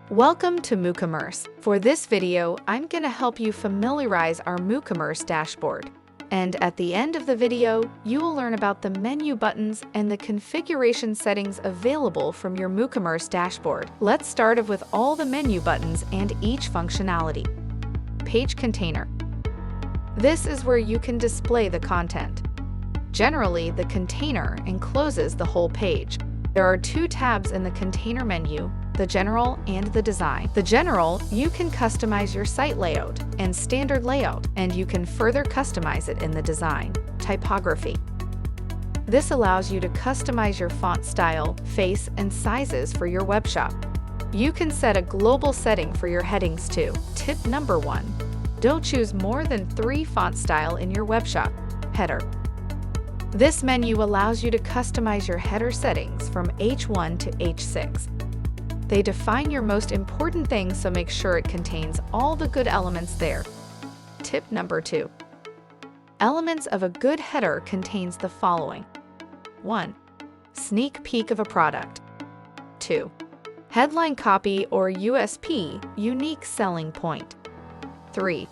Welcome to Moocommerce. For this video, I'm going to help you familiarize our Moocommerce dashboard. And at the end of the video, you will learn about the menu buttons and the configuration settings available from your Moocommerce dashboard. Let's start with all the menu buttons and each functionality. Page container. This is where you can display the content. Generally, the container encloses the whole page. There are two tabs in the container menu, the General and the Design. The General, you can customize your site layout and standard layout, and you can further customize it in the Design. Typography. This allows you to customize your font style, face, and sizes for your web shop. You can set a global setting for your headings too. Tip number 1. Don't choose more than 3 font style in your web shop. Header. This menu allows you to customize your header settings from H1 to H6. They define your most important things, so make sure it contains all the good elements there. Tip number 2. Elements of a good header contains the following. 1. Sneak peek of a product. 2. Headline copy or USP, unique selling point. 3.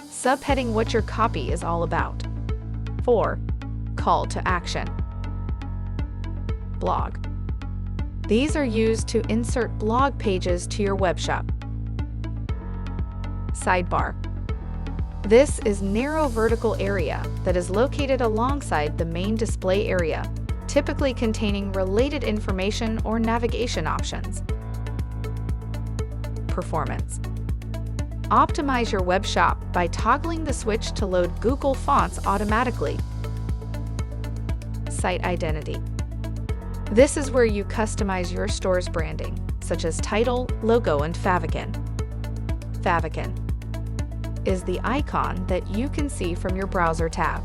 Subheading what your copy is all about. 4. Call to action. Blog. These are used to insert blog pages to your web shop. Sidebar. This is narrow vertical area that is located alongside the main display area, typically containing related information or navigation options. Performance. Optimize your web shop by toggling the switch to load Google Fonts automatically. Site identity. This is where you customize your store's branding, such as title, logo, and favicon. Favicon is the icon that you can see from your browser tab.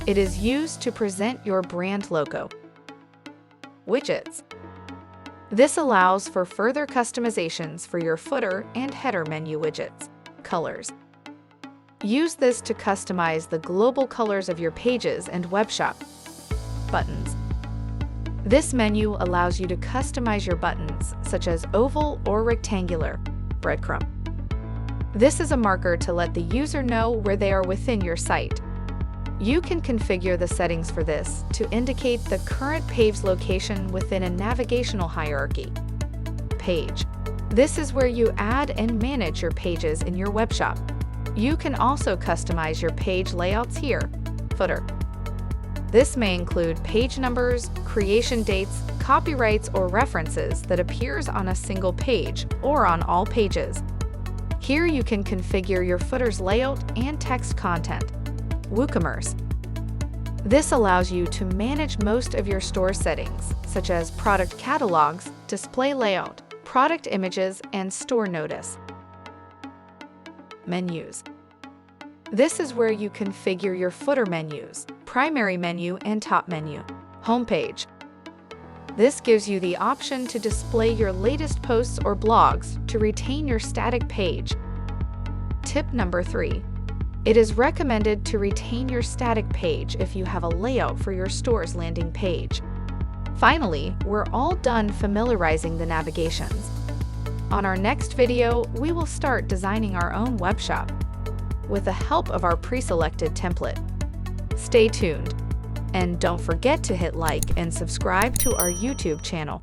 It is used to present your brand logo. Widgets. This allows for further customizations for your footer and header menu widgets. Colors. Use this to customize the global colors of your pages and web shop. Buttons. This menu allows you to customize your buttons, such as oval or rectangular. Breadcrumb. This is a marker to let the user know where they are within your site. You can configure the settings for this to indicate the current page's location within a navigational hierarchy. Page. This is where you add and manage your pages in your web shop. You can also customize your page layouts here. Footer. This may include page numbers, creation dates, copyrights, or references that appears on a single page or on all pages. Here you can configure your footer's layout and text content. WooCommerce. This allows you to manage most of your store settings, such as product catalogs, display layout, product images, and store notice. Menus. This is where you configure your footer menus, primary menu, and top menu. Homepage. This gives you the option to display your latest posts or blogs to retain your static page. Tip number 3. It is recommended to retain your static page if you have a layout for your store's landing page. Finally, we're all done familiarizing the navigations. On our next video, we will start designing our own web shop with the help of our pre-selected template. Stay tuned, and don't forget to hit like and subscribe to our YouTube channel.